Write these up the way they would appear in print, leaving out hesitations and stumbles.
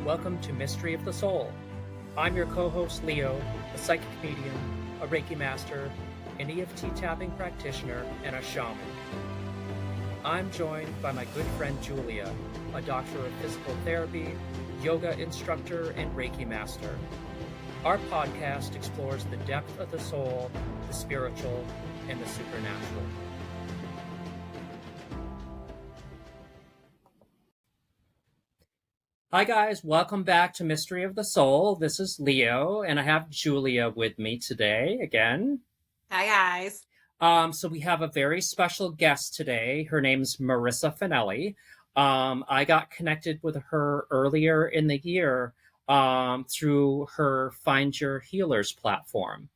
Welcome to Mystery of the Soul. I'm your co-host Leo, a psychic medium, a Reiki master, an EFT tapping practitioner, and a shaman. I'm joined by my good friend Julia, a doctor of physical therapy, yoga instructor, and Reiki master. Our podcast explores the depth of the soul, the spiritual, and the supernatural. Hi guys, welcome back to Mystery of the Soul. This is Leo, and I have Julia with me today again. Hi guys. So we have a very special guest today. Her name's Marisa Fanelli. I got connected with her earlier in the year through her Find Your Healers platform.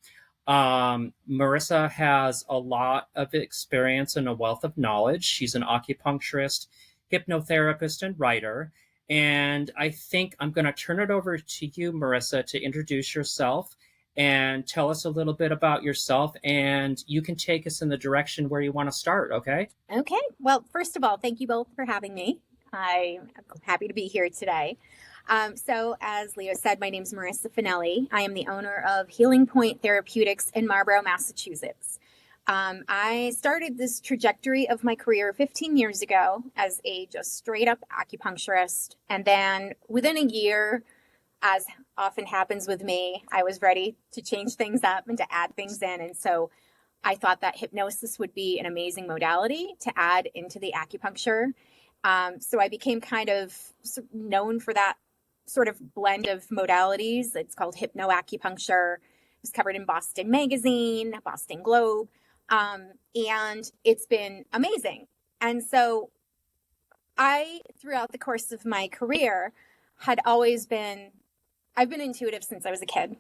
Marisa has a lot of experience and a wealth of knowledge. She's an acupuncturist, hypnotherapist, and writer. And I think I'm going to turn it over to you, Marisa, to introduce yourself and tell us a little bit about yourself. And you can take us in the direction where you want to start, okay? Okay. Well, first of all, thank you both for having me. I'm happy to be here today. So as Leo said, my name is Marisa Fanelli. I am the owner of Healing Point Therapeutics in Marlborough, Massachusetts. I started this trajectory of my career 15 years ago as a just straight up acupuncturist. And then within a year, as often happens with me, I was ready to change things up and to add things in. And so I thought that hypnosis would be an amazing modality to add into the acupuncture. So I became kind of known for that sort of blend of modalities. It's called hypnoacupuncture. It was covered in Boston Magazine, Boston Globe. And it's been amazing. And so I, throughout the course of my career, I've been intuitive since I was a kid.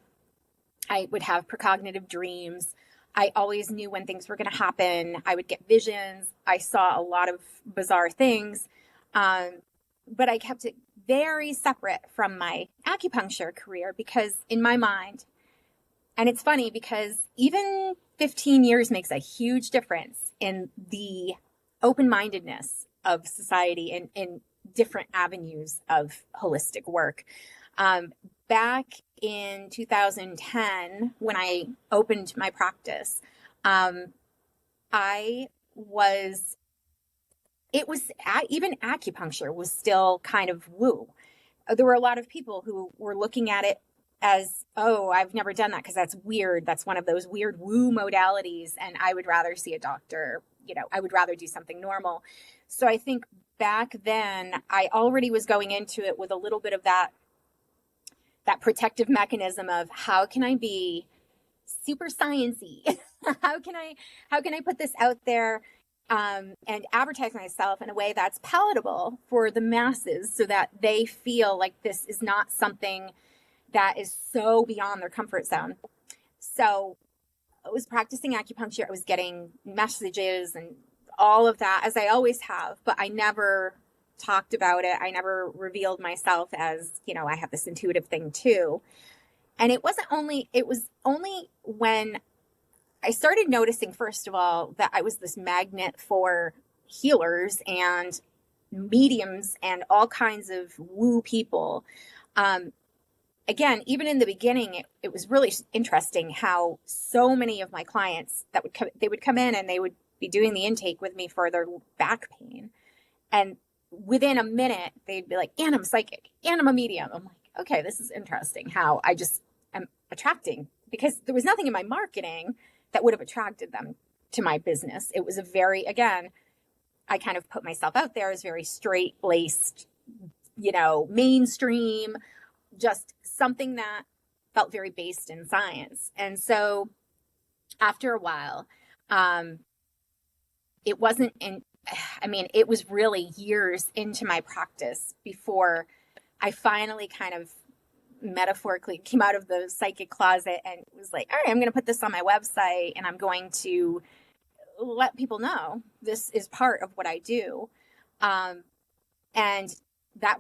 I would have precognitive dreams. I always knew when things were going to happen. I would get visions. I saw a lot of bizarre things. But I kept it very separate from my acupuncture career because in my mind, and it's funny because even 15 years makes a huge difference in the open-mindedness of society in different avenues of holistic work. Back in 2010, when I opened my practice, even acupuncture was still kind of woo. There were a lot of people who were looking at it as, oh, I've never done that because that's weird. That's one of those weird woo modalities. And I would rather see a doctor, I would rather do something normal. So I think back then I already was going into it with a little bit of that protective mechanism of how can I be super sciencey? How can I put this out there and advertise myself in a way that's palatable for the masses so that they feel like this is not something that is so beyond their comfort zone. So I was practicing acupuncture. I was getting messages and all of that, as I always have, but I never talked about it. I never revealed myself as, I have this intuitive thing too. And it was only when I started noticing, first of all, that I was this magnet for healers and mediums and all kinds of woo people. Again, even in the beginning, it was really interesting how so many of my clients they would come in and they would be doing the intake with me for their back pain. And within a minute, they'd be like, and I'm psychic, and I'm a medium. I'm like, okay, this is interesting how I just am attracting, because there was nothing in my marketing that would have attracted them to my business. It was again, I kind of put myself out there as very straight-laced, mainstream, just something that felt very based in science. And so after a while, it was really years into my practice before I finally kind of metaphorically came out of the psychic closet and was like, all right, I'm going to put this on my website and I'm going to let people know this is part of what I do. And that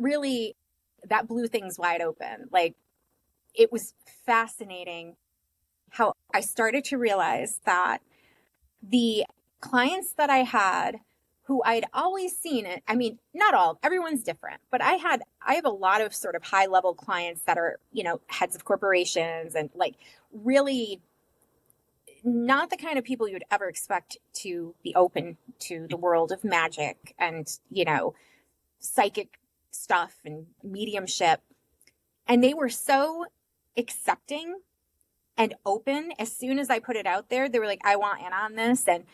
blew things wide open. Like, it was fascinating how I started to realize that the clients that I had who I'd always seen it. I mean, not all, everyone's different, but I have a lot of sort of high level clients that are, heads of corporations and like really not the kind of people you'd ever expect to be open to the world of magic and, psychic stuff and mediumship. And they were so accepting and open. As soon as I put it out there, they were like, I want in on this. And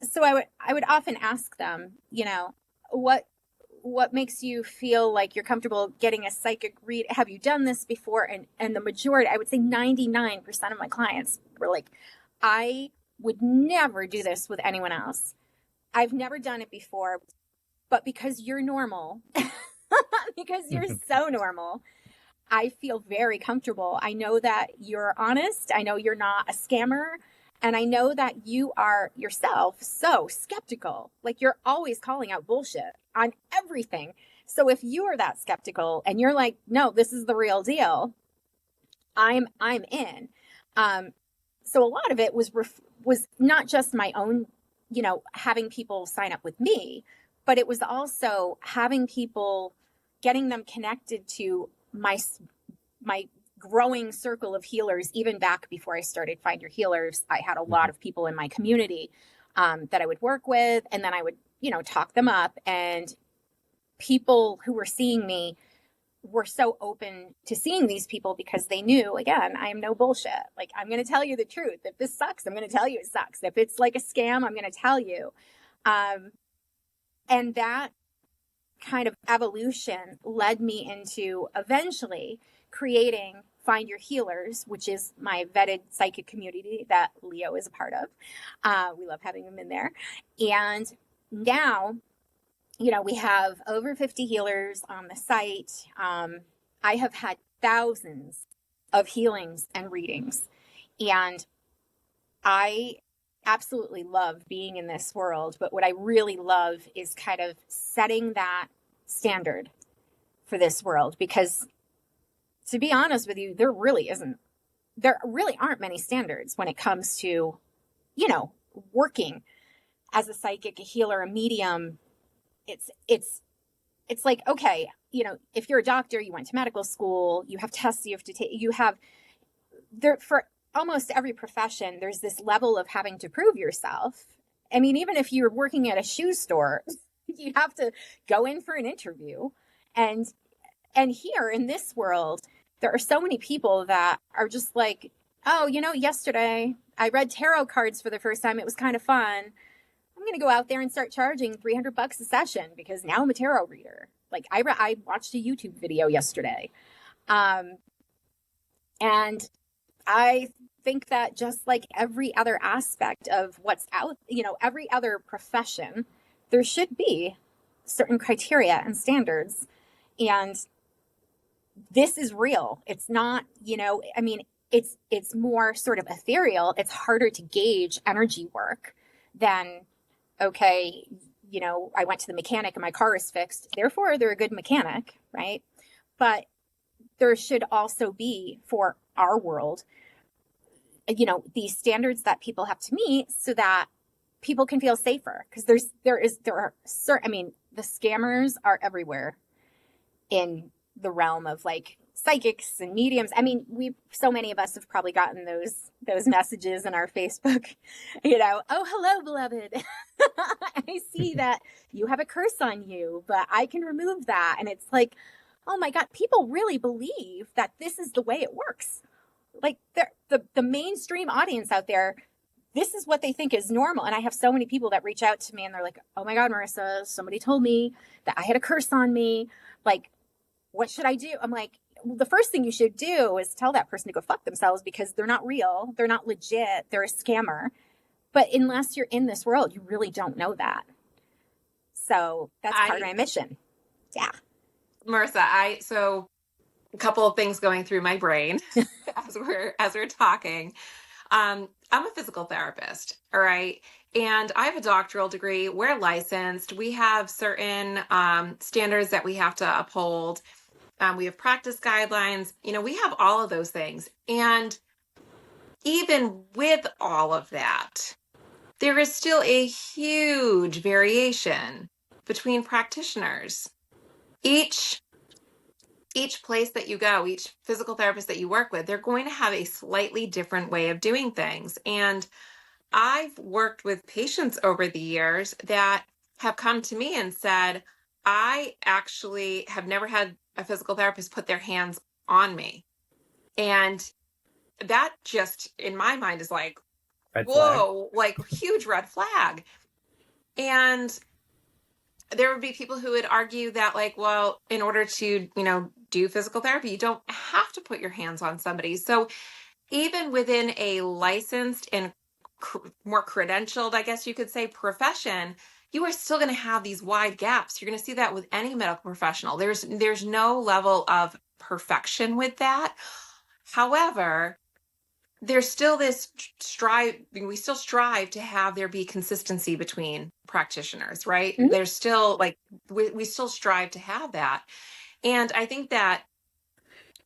so I would often ask them, what makes you feel like you're comfortable getting a psychic read? Have you done this before? And the majority, I would say 99% of my clients were like, I would never do this with anyone else. I've never done it before, but because you're normal, because you're so normal, I feel very comfortable. I know that you're honest. I know you're not a scammer. And I know that you are yourself so skeptical. Like you're always calling out bullshit on everything. So if you are that skeptical and you're like, no, this is the real deal, I'm in. So a lot of it was not just my own, having people sign up with me, but it was also having people, getting them connected to my growing circle of healers. Even back before I started Find Your Healers, I had a lot of people in my community that I would work with, and then I would, talk them up. And people who were seeing me were so open to seeing these people because they knew, again, I am no bullshit. Like, I'm going to tell you the truth. If this sucks, I'm going to tell you it sucks. If it's like a scam, I'm going to tell you. And that kind of evolution led me into eventually creating Find Your Healers, which is my vetted psychic community that Leo is a part of. We love having him in there. And now, we have over 50 healers on the site. I have had thousands of healings and readings. And I absolutely love being in this world. But what I really love is kind of setting that standard for this world, because to be honest with you, there really aren't many standards when it comes to, working as a psychic, a healer, a medium. It's like, okay, if you're a doctor, you went to medical school, you have tests you have to take, for almost every profession, there's this level of having to prove yourself. I mean, even if you're working at a shoe store, you have to go in for an interview. And here in this world, there are so many people that are just like, oh, yesterday I read tarot cards for the first time. It was kind of fun. I'm going to go out there and start charging $300 a session because now I'm a tarot reader. Like I watched a YouTube video yesterday. And I think that just like every other aspect of what's out, every other profession, there should be certain criteria and standards. And this is real. It's not, it's more sort of ethereal. It's harder to gauge energy work than, okay, I went to the mechanic and my car is fixed. Therefore, they're a good mechanic, right? But there should also be, for our world, these standards that people have to meet so that people can feel safer. Because the scammers are everywhere in the realm of like psychics and mediums. I mean, so many of us have probably gotten those messages in our Facebook, oh, hello, beloved. I see that you have a curse on you, but I can remove that. And it's like, oh my God, people really believe that this is the way it works. Like the mainstream audience out there, this is what they think is normal. And I have so many people that reach out to me and they're like, oh my God, Marisa, somebody told me that I had a curse on me. Like, what should I do? I'm like, well, the first thing you should do is tell that person to go fuck themselves because they're not real. They're not legit. They're a scammer. But unless you're in this world, you really don't know that. So that's part of my mission. Yeah. Marisa, so a couple of things going through my brain as we're talking. I'm a physical therapist, all right? And I have a doctoral degree. We're licensed. We have certain standards that we have to uphold. We have practice guidelines. We have all of those things. And even with all of that, there is still a huge variation between practitioners. Each place that you go, each physical therapist that you work with, they're going to have a slightly different way of doing things. And I've worked with patients over the years that have come to me and said, I actually have never had a physical therapist put their hands on me. And that just, in my mind, is like, Red whoa, like huge red flag. And there would be people who would argue that, like, well, in order to, do physical therapy, you don't have to put your hands on somebody. So even within a licensed and more credentialed, I guess you could say, profession, you are still going to have these wide gaps. You're going to see that with any medical professional. There's no level of perfection with that. However, there's still this we still strive to have there be consistency between practitioners, right? Mhm. There's still like, we still strive to have that. And I think that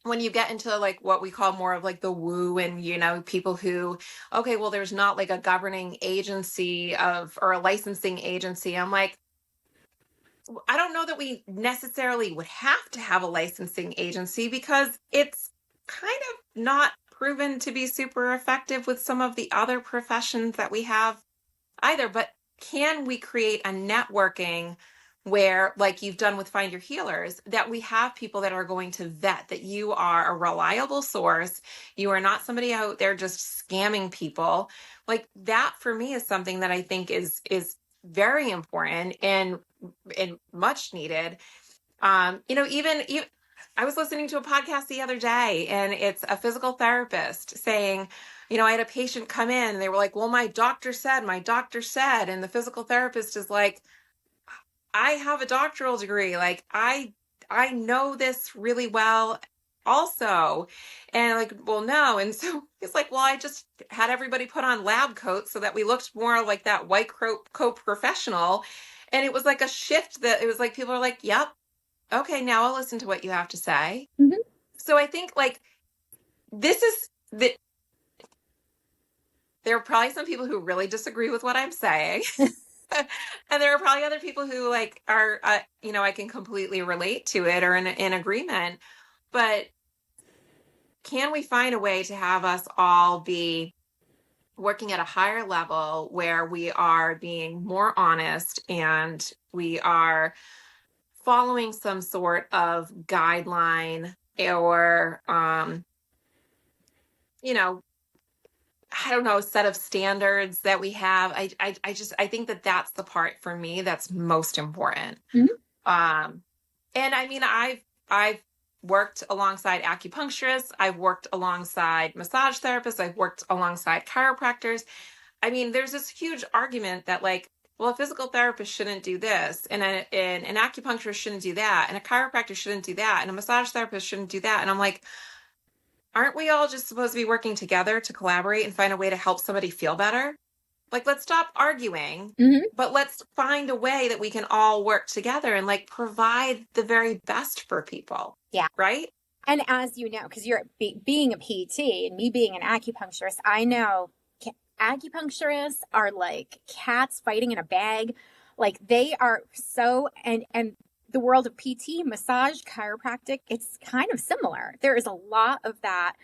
when you get into like what we call more of like the woo and, people who, okay, well, there's not like a governing agency or a licensing agency. I'm like, I don't know that we necessarily would have to have a licensing agency, because it's kind of not proven to be super effective with some of the other professions that we have either. But can we create a networking where, like you've done with Find Your Healers, that we have people that are going to vet that you are a reliable source, you are not somebody out there just scamming people? Like that for me is something that I think is very important and much needed. Even I was listening to a podcast the other day, and it's a physical therapist saying, I had a patient come in and they were like, well, my doctor said, and the physical therapist is like, I have a doctoral degree. Like I know this really well also. And like, well, no. And so it's like, well, I just had everybody put on lab coats so that we looked more like that white coat professional. And it was like a shift that it was like, people are like, yep, okay, now I'll listen to what you have to say. Mhm. So I think like this is the, there are probably some people who really disagree with what I'm saying. And there are probably other people who like are, I can completely relate to it or in agreement. But can we find a way to have us all be working at a higher level where we are being more honest and we are following some sort of guideline or, I don't know, set of standards that we have? I think that that's the part for me that's most important. Mhm. And I mean, I've worked alongside acupuncturists, I've worked alongside massage therapists, I've worked alongside chiropractors. I mean, there's this huge argument that like, well, a physical therapist shouldn't do this, and an acupuncturist shouldn't do that, and a chiropractor shouldn't do that, and a massage therapist shouldn't do that. And I'm like, aren't we all just supposed to be working together to collaborate and find a way to help somebody feel better? Like, let's stop arguing, Mhm. but let's find a way that we can all work together and like provide the very best for people. Yeah. Right. And as you know, because you're being a PT and me being an acupuncturist, I know acupuncturists are like cats fighting in a bag. Like they are so, and the world of PT, massage, chiropractic, it's kind of similar. There is a lot of that.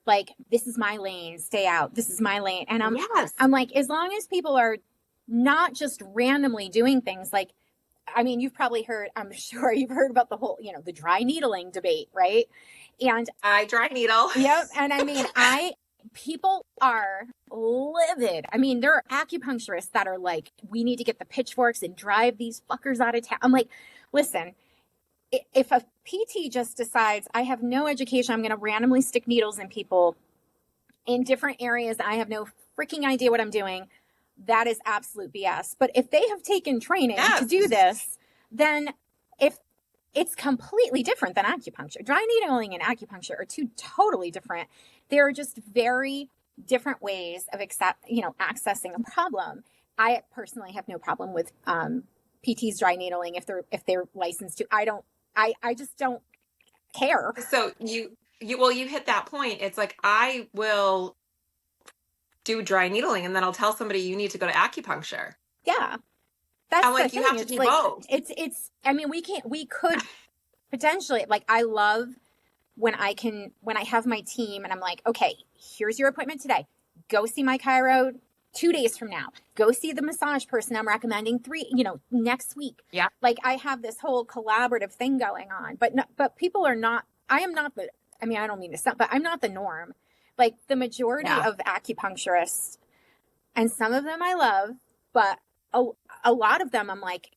Like, this is my lane, stay out. This is my lane. And Yes. I'm like, as long as people are not just randomly doing things like, I mean, you've probably heard, I'm sure you've heard about the whole, the dry needling debate, right? And I dry needle. yep. And I mean, people are livid. I mean, there are acupuncturists that are like, we need to get the pitchforks and drive these fuckers out of town. I'm like, listen, if a PT just decides I have no education, I'm going to randomly stick needles in people in different areas, I have no freaking idea what I'm doing, that is absolute BS. But if they have taken training to do this, then if it's completely different than acupuncture. Dry needling and acupuncture are two totally different. They're just very different ways of accessing a problem. I personally have no problem with PTs dry needling if they're licensed to. I just don't care. So you hit that point. It's like, I will do dry needling, and then I'll tell somebody you need to go to acupuncture. Yeah. That's I'm the like, you thing. have to It's do like, both. I mean, we could potentially, like, I love when I have my team and I'm like, okay, here's your appointment today. Go see my chiro 2 days from now. Go see the massage person I'm recommending next week. Yeah. Like, I have this whole collaborative thing going on, but people are not, I am not I mean, I don't mean to sound, but I'm not the norm. Like, the majority Yeah. of acupuncturists, and some of them I love, but a lot of them, I'm like,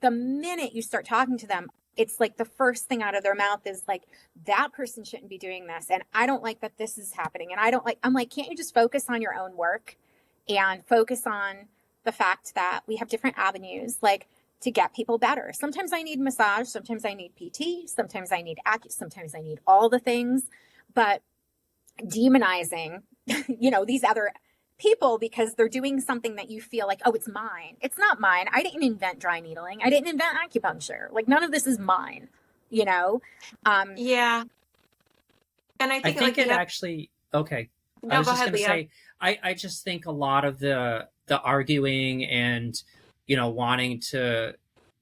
the minute you start talking to them, it's like the first thing out of their mouth is like, that person shouldn't be doing this. And I don't like that this is happening. And I'm like, can't you just focus on your own work and focus on the fact that we have different avenues, like, to get people better. Sometimes I need massage. Sometimes I need PT. Sometimes I need sometimes I need all the things, but demonizing, these other people because they're doing something that you feel like, oh, it's mine. It's not mine. I didn't invent dry needling. I didn't invent acupuncture. Like, none of this is mine, you know? Yeah. And I I think think like it the other, actually, okay. I no, was go just ahead, going to Leah. say, I just think a lot of the arguing and, wanting to,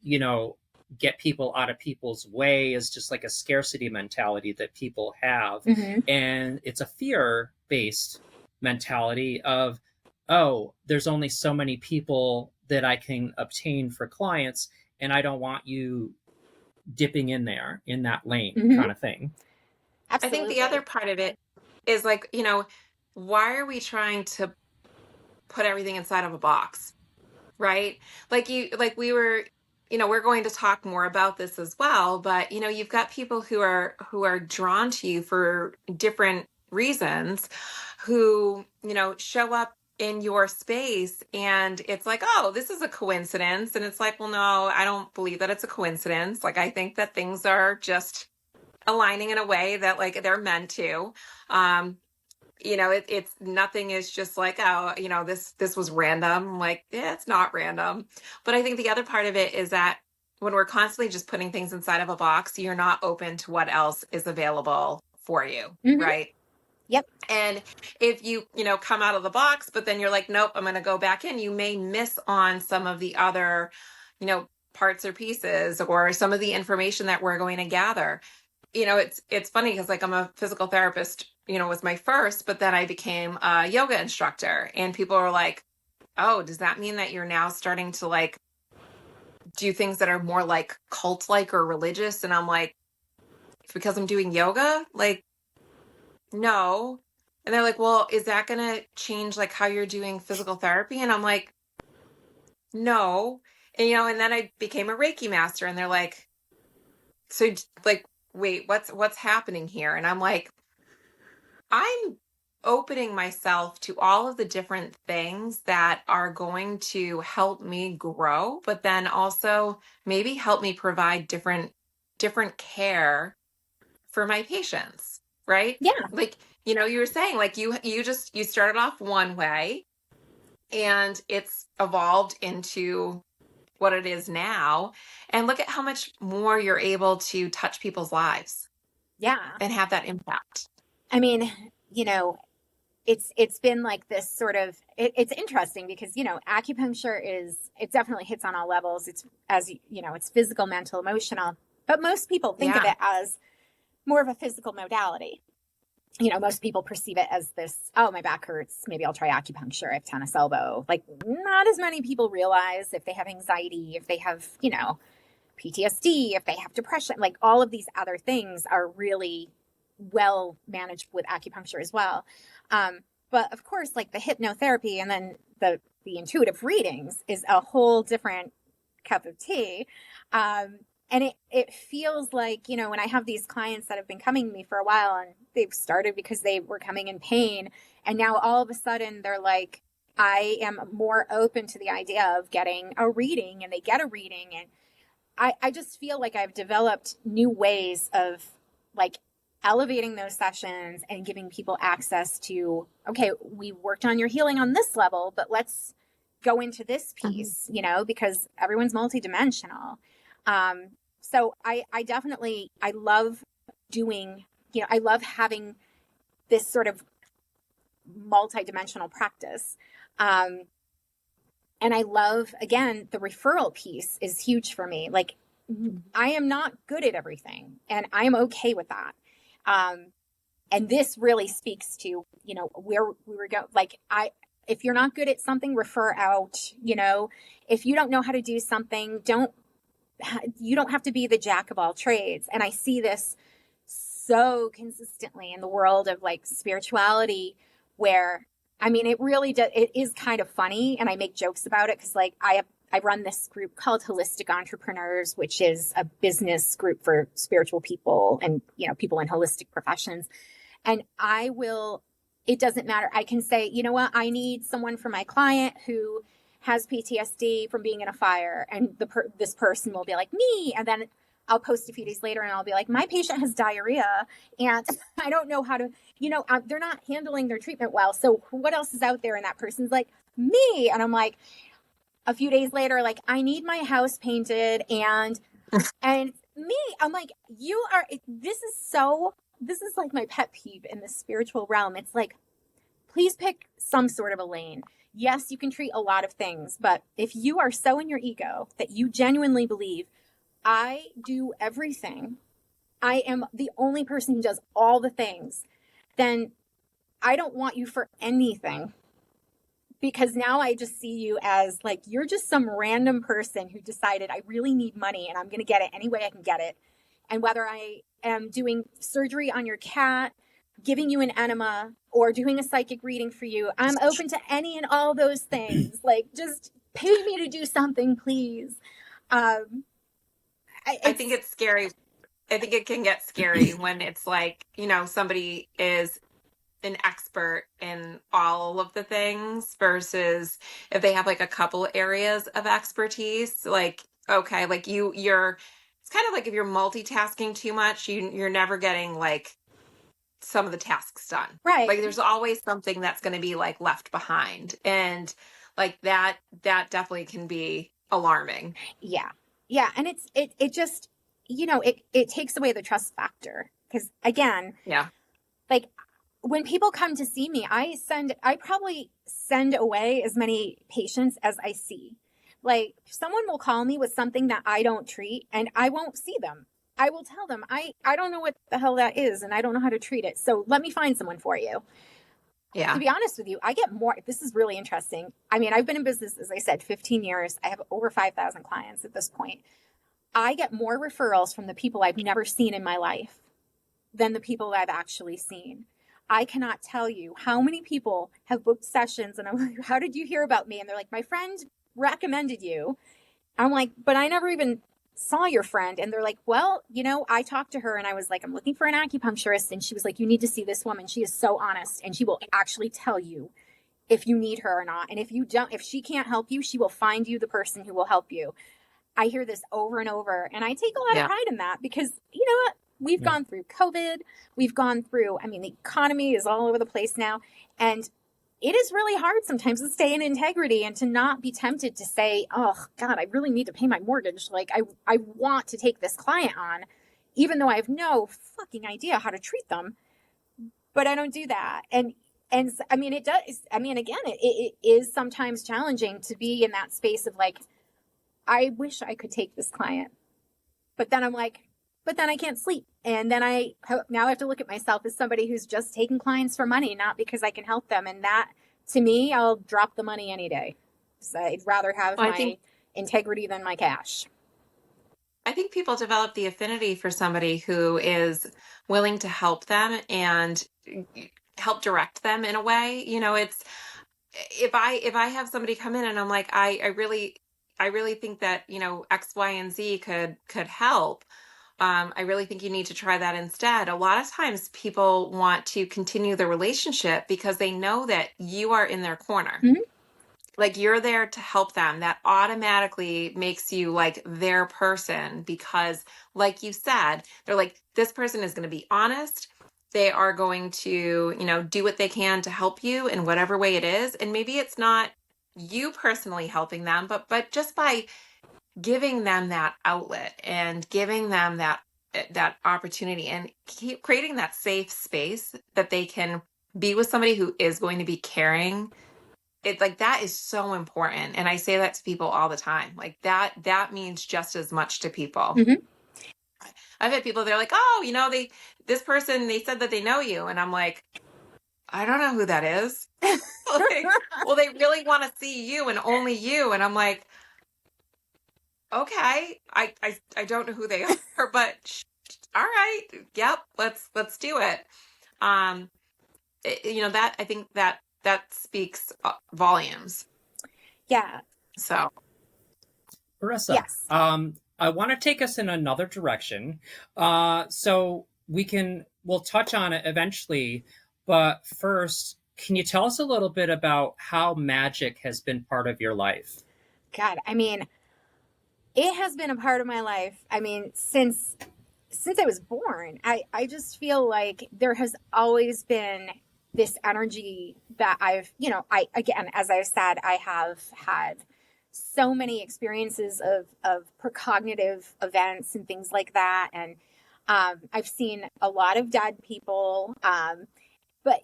you know, get people out of people's way is just like a scarcity mentality that people have. Mm-hmm. And it's a fear based mentality of, oh, there's only so many people that I can obtain for clients, and I don't want you dipping in there in that lane Mm-hmm. kind of thing. I think the other Absolutely. part of it is like, why are we trying to put everything inside of a box? Right? Like we were, we're going to talk more about this as well, but you've got people who are drawn to you for different reasons, who, show up in your space, and it's like, oh, this is a coincidence. And it's like, well, no, I don't believe that it's a coincidence. Like, I think that things are just aligning in a way that, like, they're meant to. It's nothing is just like, oh, this was random. Like, yeah, it's not random. But I think the other part of it is that when we're constantly just putting things inside of a box, you're not open to what else is available for you. Mm-hmm. Right. Yep. And if you come out of the box, but then you're like, nope, I'm going to go back in, you may miss on some of the other, parts or pieces, or some of the information that we're going to gather. It's funny because, like, I'm a physical therapist, was my first, but then I became a yoga instructor, and people are like, oh, does that mean that you're now starting to, like, do things that are more like cult like or religious? And I'm like, it's because I'm doing yoga? Like, no. And they're like, well, is that going to change, like, how you're doing physical therapy? And I'm like, no. And, and then I became a Reiki master, and they're like, so, like, wait, what's happening here? And I'm like, I'm opening myself to all of the different things that are going to help me grow, but then also maybe help me provide different care for my patients, right? Yeah. Like, you were saying, like, you started off one way, and it's evolved into what it is now. And look at how much more you're able to touch people's lives Yeah. and have that impact. I mean, it's been like this sort of, it's interesting because, acupuncture it definitely hits on all levels. It's, as it's physical, mental, emotional, but most people think of Yeah. it as more of a physical modality. Most people perceive it as this, oh, my back hurts, maybe I'll try acupuncture, I have tennis elbow. Like, not as many people realize if they have anxiety, if they have, PTSD, if they have depression, like, all of these other things are really well managed with acupuncture as well. But of course, like, the hypnotherapy and then the intuitive readings is a whole different cup of tea. And it feels like, when I have these clients that have been coming to me for a while, and they've started because they were coming in pain, and now all of a sudden they're like, I am more open to the idea of getting a reading, and they get a reading. And I just feel like I've developed new ways of, like, elevating those sessions and giving people access to, okay, we worked on your healing on this level, but let's go into this Mhm. piece, because everyone's multidimensional. So I definitely, I love doing, I love having this sort of multidimensional practice. And I love, again, the referral piece is huge for me. Like, I am not good at everything, and I'm okay with that. And this really speaks to, where we were going. Like, if you're not good at something, refer out. If you don't know how to do something, you don't have to be the jack of all trades. And I see this so consistently in the world of like spirituality, where, I mean, it really does. It is kind of funny, and I make jokes about it because, like, I run this group called Holistic Entrepreneurs, which is a business group for spiritual people and, people in holistic professions. And it doesn't matter. I can say, you know what? I need someone for my client who has PTSD from being in a fire. And this person will be like, me. And then I'll post a few days later and I'll be like, my patient has diarrhea and I don't know how to, they're not handling their treatment well. So what else is out there? And that person's like, me. And I'm like, a few days later, like, I need my house painted and me. I'm like, this is like my pet peeve in the spiritual realm. It's like, please pick some sort of a lane. Yes, you can treat a lot of things, but if you are so in your ego that you genuinely believe, I do everything, I am the only person who does all the things, then I don't want you for anything. Because now I just see you as like, you're just some random person who decided I really need money and I'm going to get it any way I can get it. And whether I am doing surgery on your cat, giving you an enema, or doing a psychic reading for you, I'm open to any and all those things. Like, just pay me to do something, please. I think it's scary. I think it can get scary when it's like, somebody is an expert in all of the things versus if they have like a couple areas of expertise. Like, okay, like you're it's kind of like if you're multitasking too much, you're never getting like some of the tasks done. Right. Like, there's always something that's going to be like left behind, and like that definitely can be alarming. Yeah. And it just, it takes away the trust factor. Because again, Yeah. like, when people come to see me, I probably send away as many patients as I see. Like, someone will call me with something that I don't treat and I won't see them. I will tell them, I don't know what the hell that is and I don't know how to treat it. So let me find someone for you. Yeah. To be honest with you, I get more. This is really interesting. I mean, I've been in business, as I said, 15 years. I have over 5,000 clients at this point. I get more referrals from the people I've never seen in my life than the people I've actually seen. I cannot tell you how many people have booked sessions and I'm like, how did you hear about me? And they're like, my friend recommended you. I'm like, but I never even saw your friend. And they're like, well, I talked to her and I was like, I'm looking for an acupuncturist. And she was like, you need to see this woman. She is so honest and she will actually tell you if you need her or not. And if she can't help you, she will find you the person who will help you. I hear this over and over, and I take a lot of pride in that because, you know what? We've gone through COVID. We've gone through, the economy is all over the place now. And it is really hard sometimes to stay in integrity and to not be tempted to say, oh, God, I really need to pay my mortgage. Like, I want to take this client on, even though I have no fucking idea how to treat them. But I don't do that. And it does. Again, it is sometimes challenging to be in that space of like, I wish I could take this client. But then I'm like, but then I can't sleep. And then now I have to look at myself as somebody who's just taking clients for money, not because I can help them. And that, to me, I'll drop the money any day. So I'd rather have my integrity than my cash. I think people develop the affinity for somebody who is willing to help them and help direct them in a way. It's if I have somebody come in and I'm like, I really think that, X, Y, and Z could help. I really think you need to try that instead. A lot of times people want to continue the relationship because they know that you are in their corner. Mm-hmm. Like, you're there to help them. That automatically makes you like their person because, like you said, they're like, this person is going to be honest. They are going to, do what they can to help you in whatever way it is. And maybe it's not you personally helping them, but just by giving them that outlet and giving them that opportunity and keep creating that safe space that they can be with somebody who is going to be caring. It's like, that is so important. And I say that to people all the time. Like that means just as much to people. Mm-hmm. I've had people, they're like, oh, this person, they said that they know you. And I'm like, I don't know who that is. Like, well, they really want to see you and only you. And I'm like, okay, I don't know who they are, but all right, yep, let's do it. Um, that, I think that speaks volumes. Yeah. So, Marissa, Yes. I want to take us in another direction. So we'll touch on it eventually, but first, can you tell us a little bit about how magic has been part of your life? God, I mean, it has been a part of my life. I mean, since I was born, I just feel like there has always been this energy that again, as I've said, I have had so many experiences of precognitive events and things like that. And I've seen a lot of dead people. But,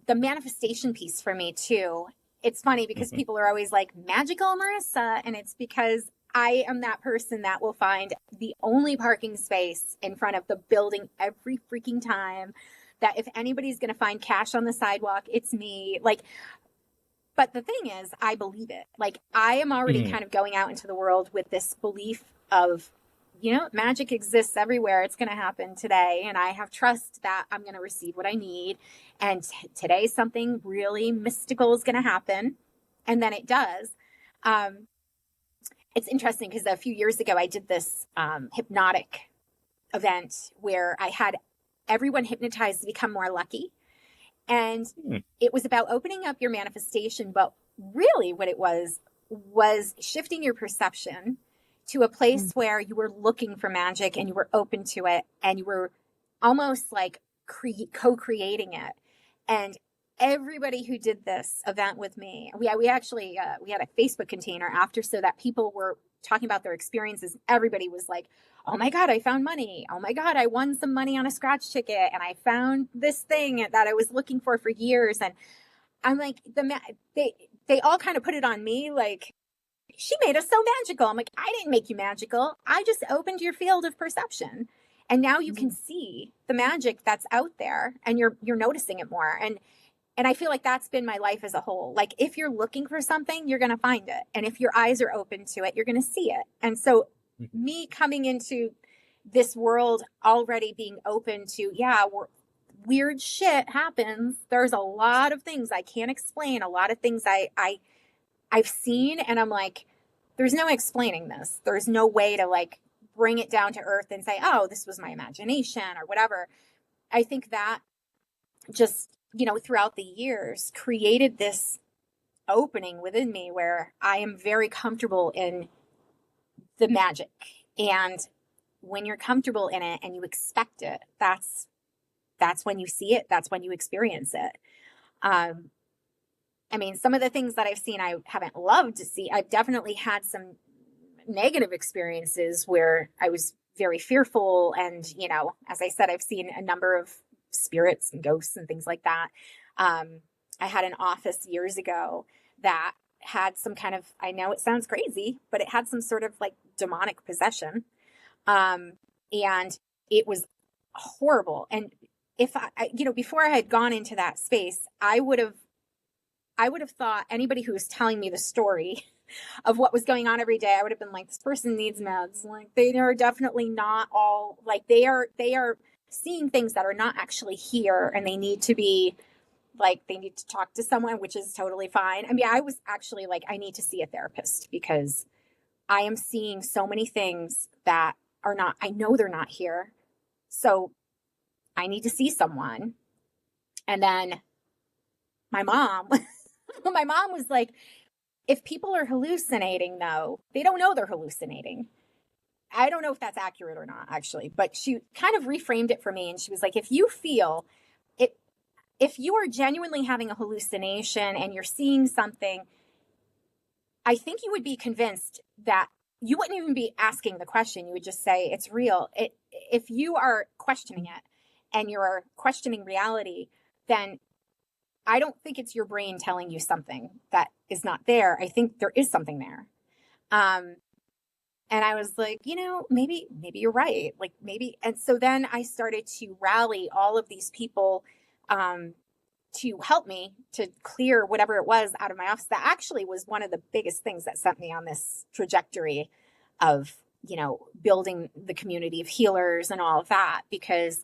the manifestation piece for me too, it's funny because Mhm. people are always like, magical Marissa. And it's because I am that person that will find the only parking space in front of the building every freaking time. That if anybody's going to find cash on the sidewalk, it's me. Like, but the thing is, I believe it. Like, I am already Mhm. kind of going out into the world with this belief of, magic exists everywhere. It's going to happen today. And I have trust that I'm going to receive what I need. And today, something really mystical is going to happen. And then it does. Um, it's interesting because a few years ago, I did this hypnotic event where I had everyone hypnotized to become more lucky. And Mhm. it was about opening up your manifestation. But really, what it was shifting your perception to a place where you were looking for magic and you were open to it and you were almost like co-creating it. And everybody who did this event with me, we actually we had a Facebook container after so that people were talking about their experiences. Everybody was like, oh my God, I found money. Oh my God, I won some money on a scratch ticket and I found this thing that I was looking for years. And I'm like, they all kind of put it on me like, she made us so magical. I'm like, I didn't make you magical. I just opened your field of perception. And now you can see the magic that's out there and you're noticing it more. And I feel like that's been my life as a whole. Like if you're looking for something, you're going to find it. And if your eyes are open to it, you're going to see it. And so me coming into this world already being open to, yeah, weird shit happens. There's a lot of things I can't explain, a lot of things I've seen and I'm like, there's no explaining this. There's no way to like bring it down to earth and say, oh, this was my imagination or whatever. I think that just, throughout the years created this opening within me where I am very comfortable in the magic. And when you're comfortable in it and you expect it, that's when you see it. That's when you experience it. Um, I mean, some of the things that I've seen, I haven't loved to see. I've definitely had some negative experiences where I was very fearful. And, as I said, I've seen a number of spirits and ghosts and things like that. I had an office years ago that had some kind of, I know it sounds crazy, but it had some sort of like demonic possession. And it was horrible. And if before I had gone into that space, I would have thought anybody who was telling me the story of what was going on every day, I would have been like, this person needs meds. Like they are definitely not all like they are seeing things that are not actually here and they need to be like they need to talk to someone, which is totally fine. I mean, I was actually like, I need to see a therapist because I am seeing so many things that are not, I know they're not here. So I need to see someone. And then my mom, my mom was like, if people are hallucinating, though, they don't know they're hallucinating. I don't know if that's accurate or not, actually, but she kind of reframed it for me. And she was like, if you feel it, if you are genuinely having a hallucination and you're seeing something, I think you would be convinced that you wouldn't even be asking the question. You would just say, it's real. If you are questioning it and you're questioning reality, then I don't think it's your brain telling you something that is not there. I think there is something there. And I was like, maybe you're right. Like maybe. And so then I started to rally all of these people to help me to clear whatever it was out of my office. That actually was one of the biggest things that sent me on this trajectory of, building the community of healers and all of that, because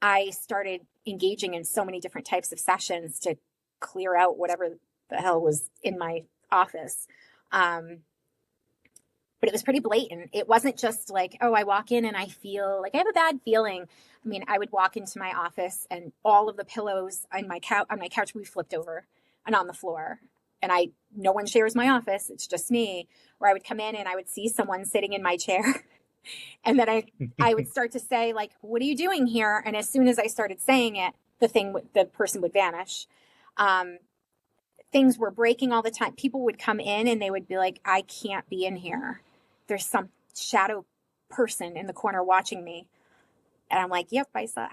I started engaging in so many different types of sessions to clear out whatever the hell was in my office. But it was pretty blatant. It wasn't just like, oh, I walk in and I feel like I have a bad feeling. I mean, I would walk into my office and all of the pillows on my couch would be flipped over and on the floor. And no one shares my office. It's just me. Or I would come in and I would see someone sitting in my chair. And then I would start to say, like, what are you doing here? And as soon as I started saying it, the person would vanish. Things were breaking all the time. People would come in and they would be like, I can't be in here. There's some shadow person in the corner watching me. And I'm like, yep, I saw.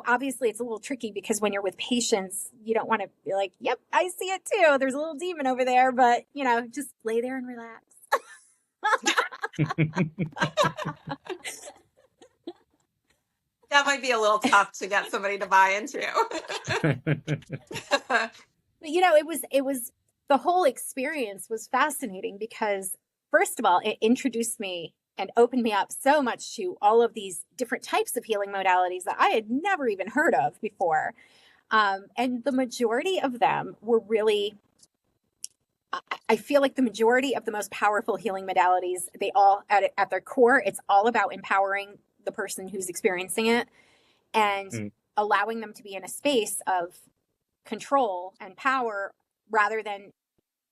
Obviously it's a little tricky because when you're with patients, you don't want to be like, yep, I see it too. There's a little demon over there, but just lay there and relax. That might be a little tough to get somebody to buy into. But it was the whole experience was fascinating because first of all, it introduced me and opened me up so much to all of these different types of healing modalities that I had never even heard of before. And the majority of them were really, I feel like the majority of the most powerful healing modalities, they all at their core, it's all about empowering the person who's experiencing it and allowing them to be in a space of control and power rather than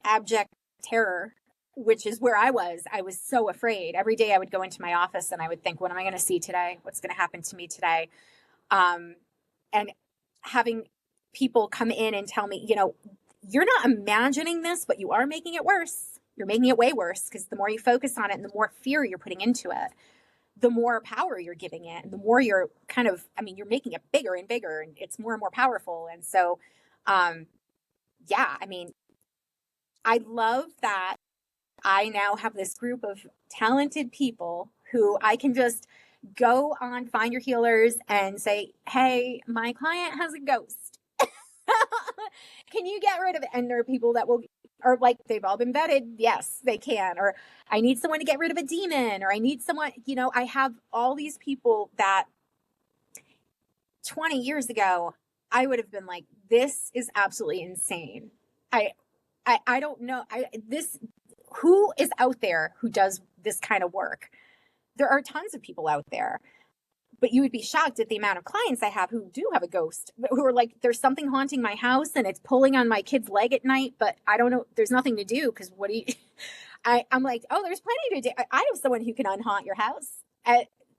abject terror, which is where I was. I was so afraid. Every day I would go into my office and I would think, what am I going to see today? What's going to happen to me today? And having people come in and tell me, you're not imagining this, but you are making it worse. You're making it way worse because the more you focus on it and the more fear you're putting into it, the more power you're giving it and the more you're you're making it bigger and bigger and it's more and more powerful. And so, I love that I now have this group of talented people who I can just go on Find Your Healers and say, hey, my client has a ghost. Can you get rid of it? And there are people that or like they've all been vetted. Yes, they can. Or I need someone to get rid of a demon, or I need someone, I have all these people that 20 years ago, I would have been like, this is absolutely insane. I don't know. Who is out there who does this kind of work? There are tons of people out there. But you would be shocked at the amount of clients I have who do have a ghost, who are like, there's something haunting my house and it's pulling on my kid's leg at night, but I don't know. There's nothing to do because I'm like, oh, there's plenty to do. I have someone who can unhaunt your house.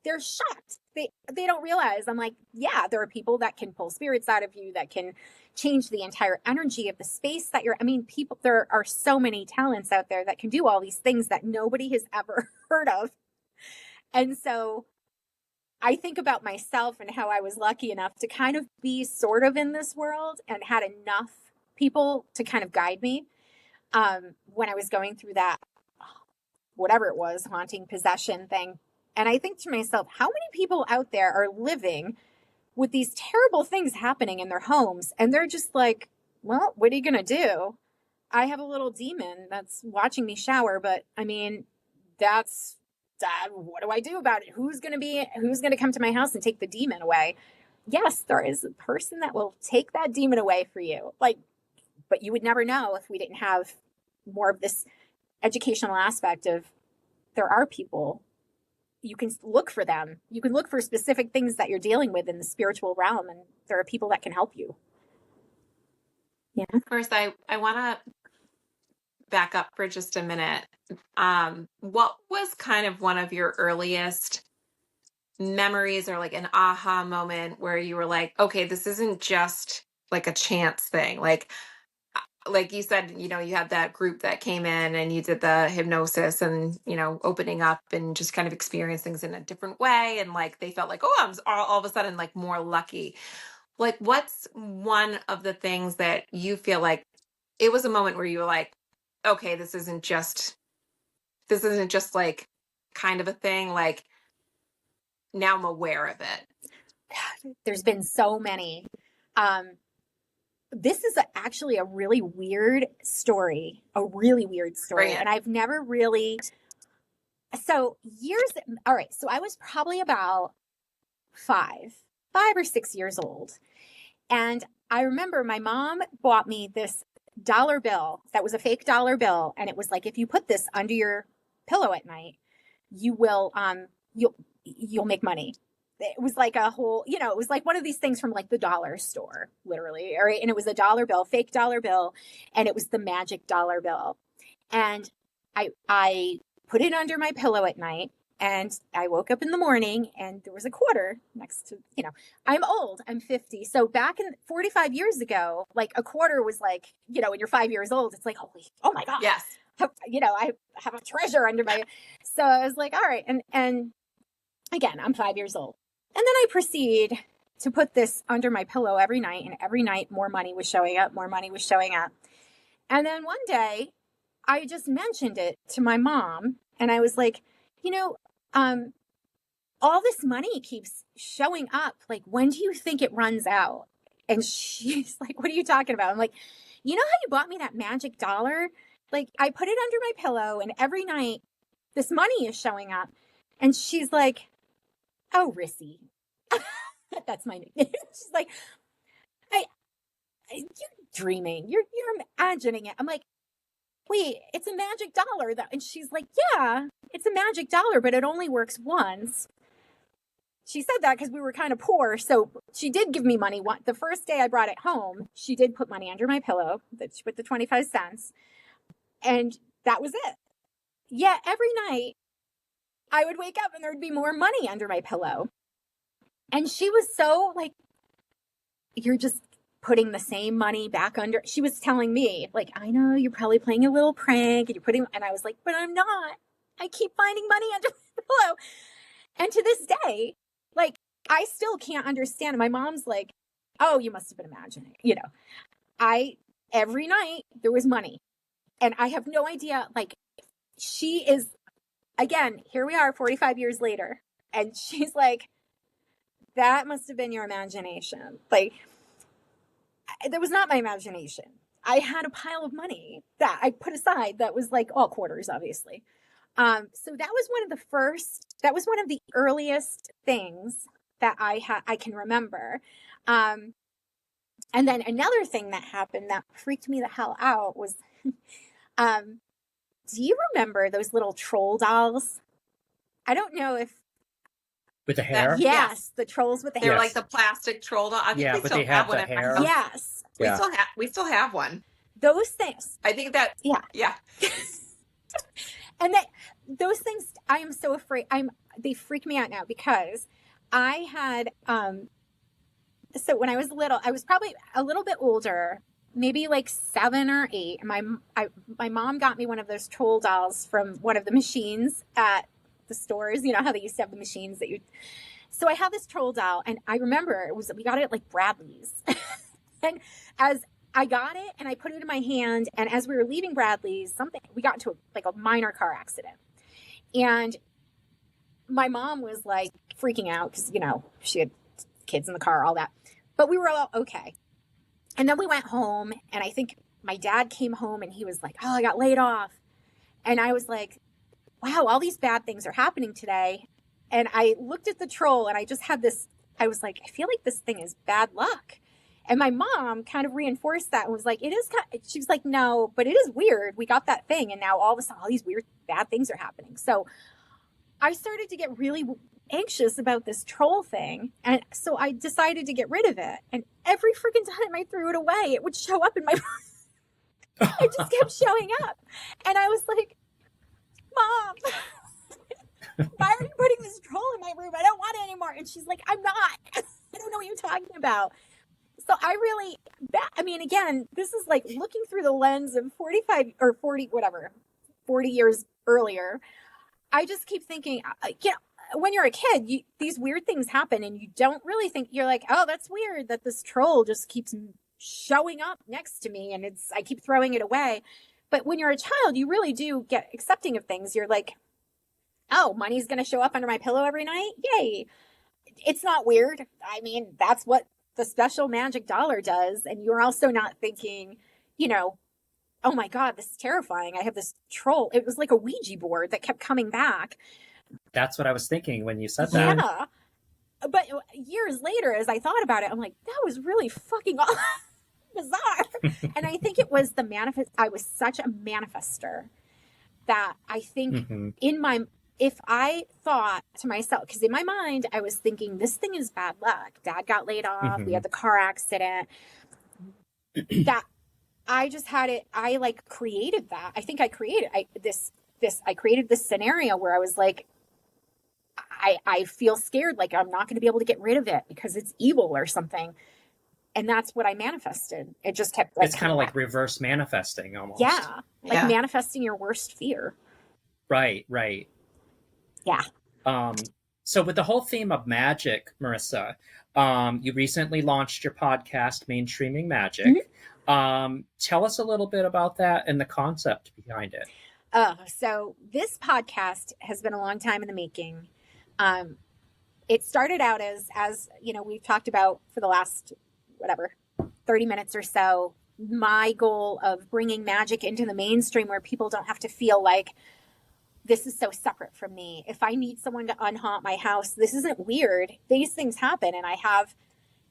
They're shocked. They don't realize. I'm like, yeah, there are people that can pull spirits out of you, that can change the entire energy of the space that there are so many talents out there that can do all these things that nobody has ever heard of. And so I think about myself and how I was lucky enough to kind of be sort of in this world and had enough people to kind of guide me when I was going through that, whatever it was, haunting, possession thing. And I think to myself, how many people out there are living with these terrible things happening in their homes? And they're just like, well, what are you going to do? I have a little demon that's watching me shower, but what do I do about it? Who's going to come to my house and take the demon away? Yes, there is a person that will take that demon away for you. But you would never know if we didn't have more of this educational aspect of there are people. You can look for them. You can look for specific things that you're dealing with in the spiritual realm, and there are people that can help you. Yeah. Marissa, I want to back up for just a minute. What was kind of one of your earliest memories or like an aha moment where you were like, okay, this isn't just like a chance thing? Like you said, you had that group that came in and you did the hypnosis and, opening up and just kind of experience things in a different way. And like, they felt like, oh, I'm all of a sudden like more lucky. Like, what's one of the things that you feel like it was a moment where you were like, okay, this isn't just like kind of a thing. Like, now I'm aware of it. There's been so many. This is actually a really weird story, Bring it. and I've never really. So years. All right. So I was probably about 5 or 6 years old, and I remember my mom bought me this dollar bill that was a fake dollar bill, and it was like, if you put this under your pillow at night, you will you'll make money. It was like a whole, it was like one of these things from like the dollar store, literally. All right. And it was a dollar bill, fake dollar bill, and it was the magic dollar bill. And I put it under my pillow at night, and I woke up in the morning and there was a quarter next to, I'm old, I'm 50. So back in 45 years ago, like a quarter was like, when you're 5 years old, it's like, holy, oh my God. Yes. I have a treasure under my, so I was like, all right. And again, I'm 5 years old. And then I proceed to put this under my pillow every night, and every night more money was showing up, more money was showing up. And then one day I just mentioned it to my mom, and I was like, all this money keeps showing up. Like, when do you think it runs out? And she's like, what are you talking about? I'm like, you know how you bought me that magic dollar? Like, I put it under my pillow, and every night this money is showing up. And she's like, oh, Rissy. That's my nickname. She's like, you're dreaming. You're imagining it. I'm like, wait, it's a magic dollar. And she's like, yeah, it's a magic dollar, but it only works once. She said that because we were kind of poor. So she did give me money. The first day I brought it home, she did put money under my pillow. She put the 25 cents. And that was it. Yet every night I would wake up and there would be more money under my pillow. And she was so like, you're just putting the same money back under. She was telling me, like, I know you're probably playing a little prank and you're putting, and I was like, but I'm not. I keep finding money under my pillow. And to this day, like, I still can't understand. My mom's like, oh, you must have been imagining, every night there was money. And I have no idea, like, she is, again, here we are 45 years later. And she's like, that must have been your imagination. Like, that was not my imagination. I had a pile of money that I put aside that was like all quarters, obviously. So that was one of the earliest things that I can remember. And then another thing that happened that freaked me the hell out was, do you remember those little troll dolls? I don't know if with the hair. Yes, the trolls with the hair. They're like the plastic troll doll. I think we but still they have one the at my hair. house. Yes. Yeah. We still have one. Those things. I think that yeah. And those things, I am so afraid. They freak me out now because I had so when I was little, I was probably a little bit older, maybe like 7 or 8. My mom got me one of those troll dolls from one of the machines at the stores. You know how they used to have the machines that you. So I have this troll doll, and I remember we got it at like Bradley's, and as I got it and I put it in my hand, and as we were leaving Bradley's, we got into a minor car accident, and my mom was like freaking out because she had kids in the car, all that, but we were all okay. And then we went home, and I think my dad came home, and he was like, "Oh, I got laid off," and I was like, wow, all these bad things are happening today. And I looked at the troll, and I just had this, I was like, I feel like this thing is bad luck. And my mom kind of reinforced that and was like, she was like, no, but it is weird. We got that thing, and now all of a sudden all these weird bad things are happening. So I started to get really anxious about this troll thing. And so I decided to get rid of it. And every freaking time I threw it away, it would show up in my it just kept showing up. And I was like, Mom, why are you putting this troll in my room? I don't want it anymore. And she's like, I'm not. I don't know what you're talking about. So again, this is like looking through the lens of 45 or 40, whatever, 40 years earlier. I just keep thinking, when you're a kid, these weird things happen and you don't really think, you're like, oh, that's weird that this troll just keeps showing up next to me and I keep throwing it away. But when you're a child, you really do get accepting of things. You're like, oh, money's going to show up under my pillow every night. Yay. It's not weird. I mean, that's what the special magic dollar does. And you're also not thinking, oh my God, this is terrifying. I have this troll. It was like a Ouija board that kept coming back. That's what I was thinking when you said that. Yeah. But years later, as I thought about it, I'm like, that was really fucking bizarre. And I think it was I was such a manifester that I think if I thought to myself, because in my mind, I was thinking, this thing is bad luck. Dad got laid off. We had the car accident. That I just had it. I like created that. I think I created I created this scenario where I was like, I feel scared. Like I'm not going to be able to get rid of it because it's evil or something. And that's what I manifested. It just kept it's kind of like reverse manifesting almost. Yeah. Like manifesting your worst fear. Right. Yeah. So with the whole theme of magic, Marisa, you recently launched your podcast, Mainstreaming Magic. Tell us a little bit about that and the concept behind it. So this podcast has been a long time in the making. It started out as we've talked about for the last, 30 minutes or so, my goal of bringing magic into the mainstream where people don't have to feel like this is so separate from me. If I need someone to unhaunt my house, this isn't weird. These things happen. And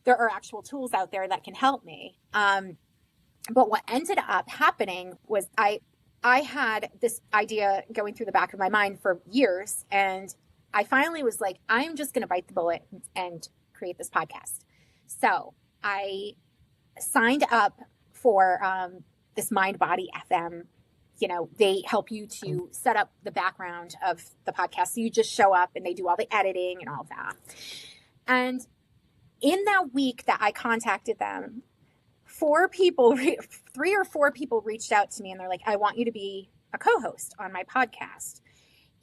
there are actual tools out there that can help me. But what ended up happening was I had this idea going through the back of my mind for years. And I finally was like, I'm just going to bite the bullet and create this podcast. So I signed up for this Mind Body FM. They help you to set up the background of the podcast. So you just show up and they do all the editing and all of that. And in that week that I contacted them, 3 or 4 people reached out to me and they're like, I want you to be a co-host on my podcast.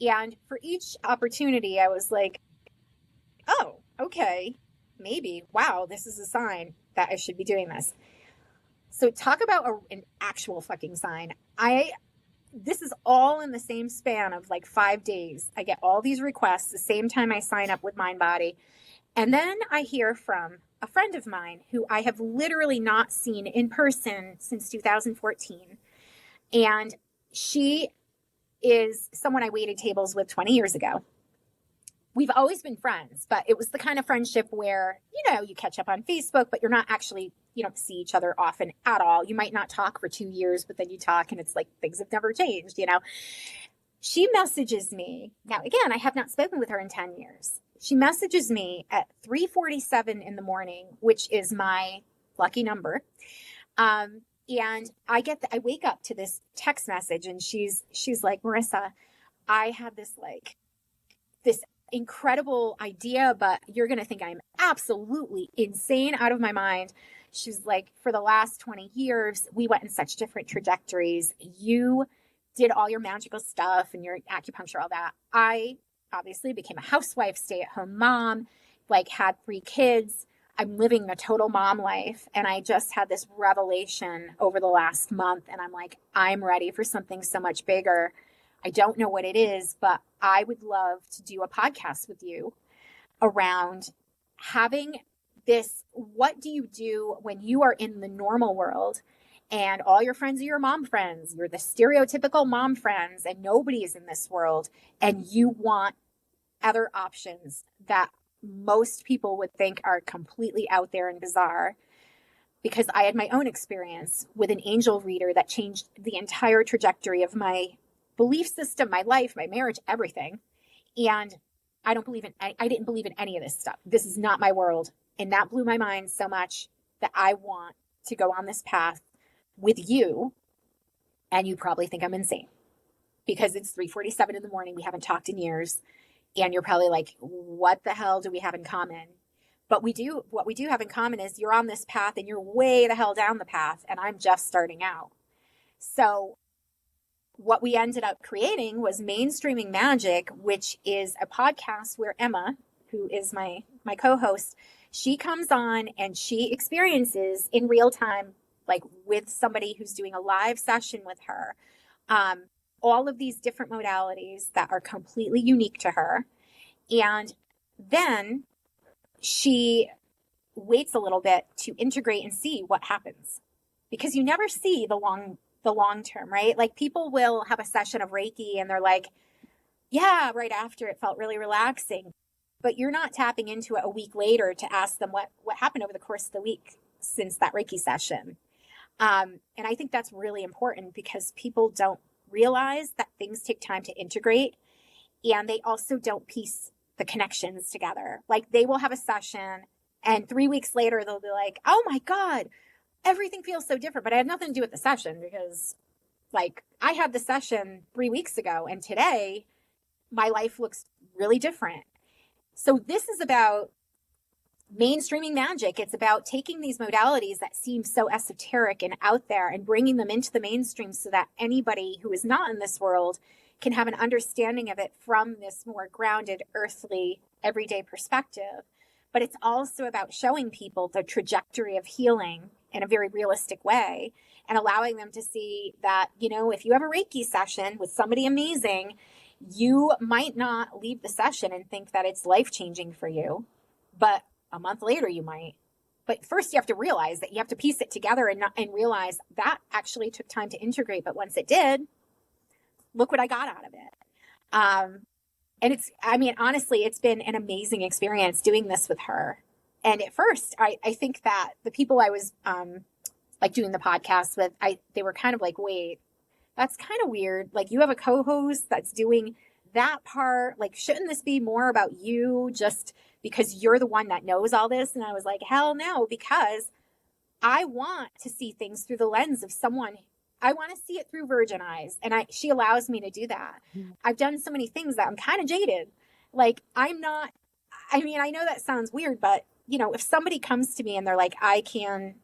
And for each opportunity, I was like, oh, okay, maybe. Wow, this is a sign that I should be doing this. So talk about an actual fucking sign. This is all in the same span of like 5 days. I get all these requests the same time I sign up with Mind Body. And then I hear from a friend of mine who I have literally not seen in person since 2014. And she is someone I waited tables with 20 years ago. We've always been friends, but it was the kind of friendship where, you catch up on Facebook, but you don't see each other often at all. You might not talk for 2 years, but then you talk and it's like things have never changed, She messages me. Now, again, I have not spoken with her in 10 years. She messages me at 3:47 in the morning, which is my lucky number. And I wake up to this text message and she's like, Marisa, I had this incredible idea, but you're going to think I'm absolutely insane out of my mind. She's like, for the last 20 years, we went in such different trajectories. You did all your magical stuff and your acupuncture, all that. I obviously became a housewife, stay-at-home mom, had 3 kids. I'm living the total mom life. And I just had this revelation over the last month. And I'm like, I'm ready for something so much bigger. I don't know what it is, but I would love to do a podcast with you around having this. What do you do when you are in the normal world and all your friends are your mom friends? You're the stereotypical mom friends and nobody is in this world. And you want other options that most people would think are completely out there and bizarre. Because I had my own experience with an angel reader that changed the entire trajectory of my belief system, my life, my marriage, everything. And I didn't believe in any of this stuff. This is not my world. And that blew my mind so much that I want to go on this path with you. And you probably think I'm insane because it's 3:47 in the morning. We haven't talked in years. And you're probably like, what the hell do we have in common? But what we do have in common is you're on this path and you're way the hell down the path. And I'm just starting out. So what we ended up creating was Mainstreaming Magic, which is a podcast where Emma, who is my co-host, she comes on and she experiences in real time, like with somebody who's doing a live session with her, all of these different modalities that are completely unique to her. And then she waits a little bit to integrate and see what happens, because you never see the long term, right? Like people will have a session of Reiki and they're like, yeah, right after it felt really relaxing, but you're not tapping into it a week later to ask them what happened over the course of the week since that Reiki session. And I think that's really important because people don't realize that things take time to integrate, and they also don't piece the connections together. Like they will have a session and 3 weeks later they'll be like, oh my God, everything feels so different. But I had nothing to do with the session, because like I had the session 3 weeks ago and today my life looks really different. So this is about mainstreaming magic. It's about taking these modalities that seem so esoteric and out there and bringing them into the mainstream so that anybody who is not in this world can have an understanding of it from this more grounded, earthly, everyday perspective. But it's also about showing people the trajectory of healing in a very realistic way and allowing them to see that, you know, if you have a Reiki session with somebody amazing, you might not leave the session and think that it's life-changing for you, but a month later you might. But first you have to realize that you have to piece it together and realize that actually took time to integrate. But once it did, look what I got out of it. And it's, I mean, honestly, it's been an amazing experience doing this with her. And at first, I think that the people I was like doing the podcast with, they were kind of like, wait, that's kind of weird. Like you have a co-host that's doing that part. Like, shouldn't this be more about you just because you're the one that knows all this? And I was like, hell no, because I want to see things through the lens of someone. I want to see it through virgin eyes. And she allows me to do that. I've done so many things that I'm kind of jaded. Like I mean, I know that sounds weird, but you know, if somebody comes to me and they're like, I can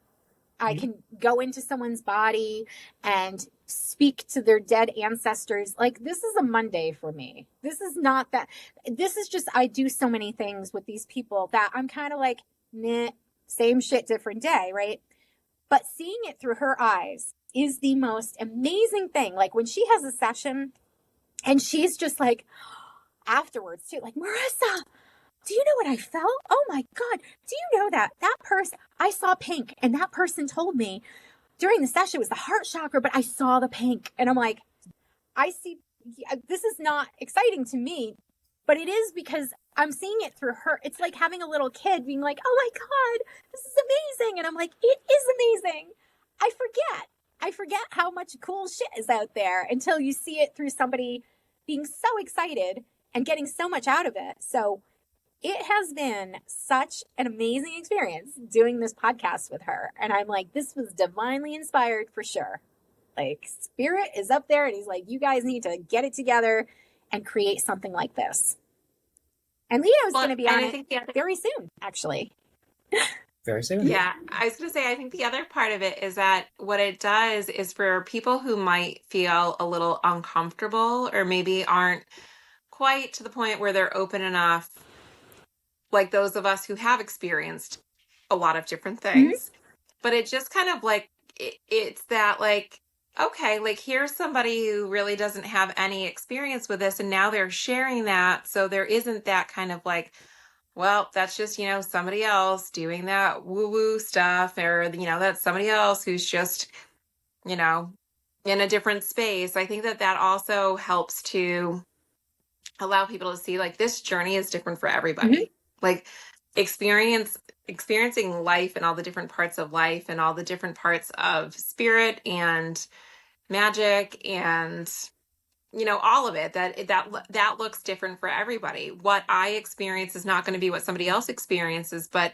go into someone's body and speak to their dead ancestors. Like this is a Monday for me. This is not that. This is just, I do so many things with these people that I'm kind of like, nah, same shit, different day. Right. But seeing it through her eyes is the most amazing thing. Like when she has a session and she's just like afterwards too, like, Marissa, do you know what I felt? Oh my God. Do you know that person, I saw pink and that person told me during the session it was the heart chakra, but I saw the pink. And I'm like, I see, this is not exciting to me, but it is because I'm seeing it through her. It's like having a little kid being like, oh my God, this is amazing. And I'm like, it is amazing. I forget how much cool shit is out there until you see it through somebody being so excited and getting so much out of it. So it has been such an amazing experience doing this podcast with her. And I'm like, this was divinely inspired for sure. Like spirit is up there and he's like, you guys need to get it together and create something like this. And Leo's going to be on it very soon, actually. Very soon. Yeah, I was going to say, I think the other part of it is that what it does is for people who might feel a little uncomfortable or maybe aren't quite to the point where they're open enough, like those of us who have experienced a lot of different things. But it just kind of like, it's that like, okay, like here's somebody who really doesn't have any experience with this and now they're sharing that. So there isn't that kind of like, well, that's just, you know, somebody else doing that woo-woo stuff, or, you know, that's somebody else who's just, you know, in a different space. I think that that also helps to allow people to see like this journey is different for everybody. Like experiencing life and all the different parts of life and all the different parts of spirit and magic and you know, all of it, that looks different for everybody. What I experience is not going to be what somebody else experiences, but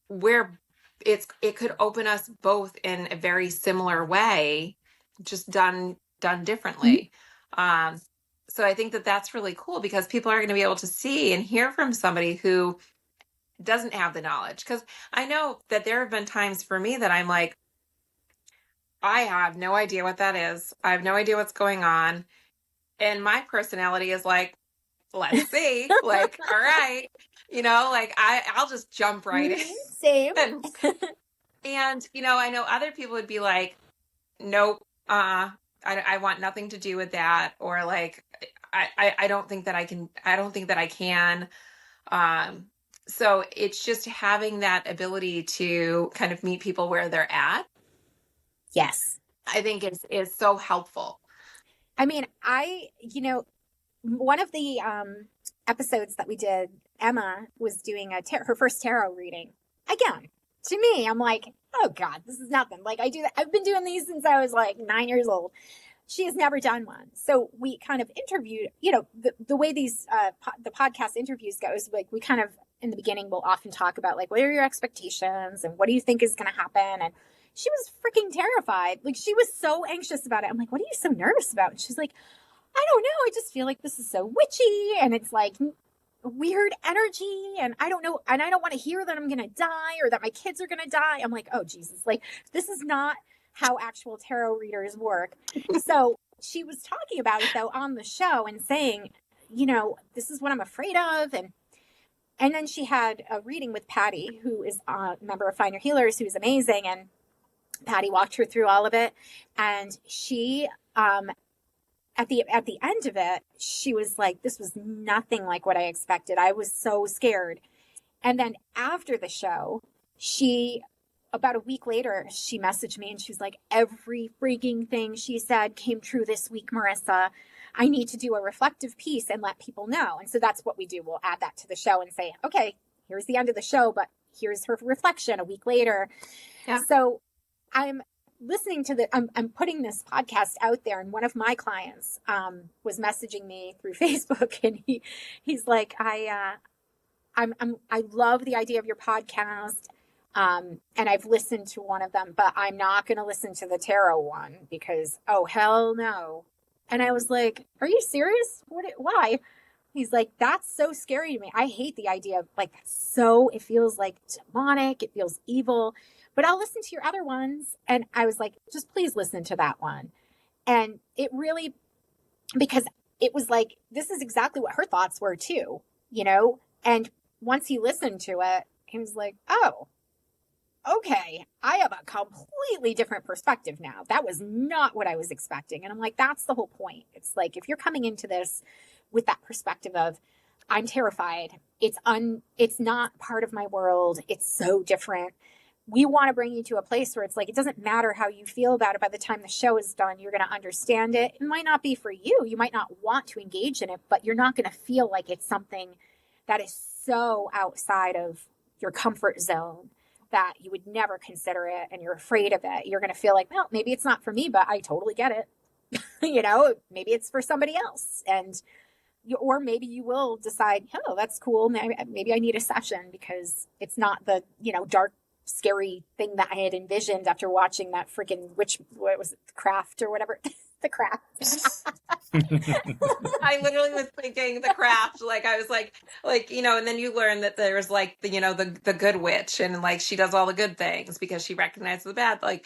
where it could open us both in a very similar way, just done differently. So I think that that's really cool because people are going to be able to see and hear from somebody who doesn't have the knowledge. Because I know that there have been times for me that I'm like, I have no idea what that is. I have no idea what's going on. And my personality is like, let's see. Like, all right. Like I'll just jump right Same. in. And, I know other people would be like, nope, I want nothing to do with that. Or like, I don't think that I don't think that I can. Um, so it's just having that ability to kind of meet people where they're at, Yes. I think is so helpful. I mean, one of the episodes that we did, Emma was doing her first tarot reading. Again, to me, I'm like, oh God, this is nothing. Like I've been doing these since I was like 9 years old. She has never done one. So we kind of interviewed, the way these, the podcast interviews goes, like we kind of, in the beginning, we'll often talk about like, what are your expectations and what do you think is going to happen? And she was freaking terrified. Like she was so anxious about it. I'm like, what are you so nervous about? And she's like, I don't know. I just feel like this is so witchy and it's like weird energy. And I don't know. And I don't want to hear that I'm going to die or that my kids are going to die. I'm like, oh, Jesus. Like, this is not how actual tarot readers work. So she was talking about it, though, on the show and saying, this is what I'm afraid of. And then she had a reading with Patty, who is a member of Find Your Healers, who's amazing. And Patty walked her through all of it. And she, at the end of it, she was like, this was nothing like what I expected. I was so scared. And then after the show, about a week later, she messaged me and she was like, every freaking thing she said came true this week, Marissa. I need to do a reflective piece and let people know. And so that's what we do. We'll add that to the show and say, okay, here's the end of the show, but here's her reflection a week later. Yeah. So I'm listening to I'm putting this podcast out there, and one of my clients was messaging me through Facebook, and he's like, I love the idea of your podcast, and I've listened to one of them, but I'm not going to listen to the tarot one because oh hell no. And I was like, are you serious? Why? He's like, that's so scary to me. I hate the idea of like, it feels like demonic. It feels evil, but I'll listen to your other ones. And I was like, just please listen to that one. And it really, because it was like, this is exactly what her thoughts were too, And once he listened to it, he was like, oh, okay, I have a completely different perspective now. That was not what I was expecting. And I'm like, that's the whole point. It's like, if you're coming into this with that perspective of, I'm terrified, it's not part of my world, it's so different. We want to bring you to a place where it's like, it doesn't matter how you feel about it. By the time the show is done, you're going to understand it. It might not be for you. You might not want to engage in it, but you're not going to feel like it's something that is so outside of your comfort zone that you would never consider it and you're afraid of it. You're going to feel like, well, maybe it's not for me, but I totally get it. Maybe it's for somebody else. Or maybe you will decide, oh, that's cool. Maybe I need a session because it's not the, dark, scary thing that I had envisioned after watching that freaking what was it, The Craft or whatever. The Craft. I literally was thinking The Craft. Like I was like, and then you learn that there's like the good witch, and like she does all the good things because she recognizes the bad. Like,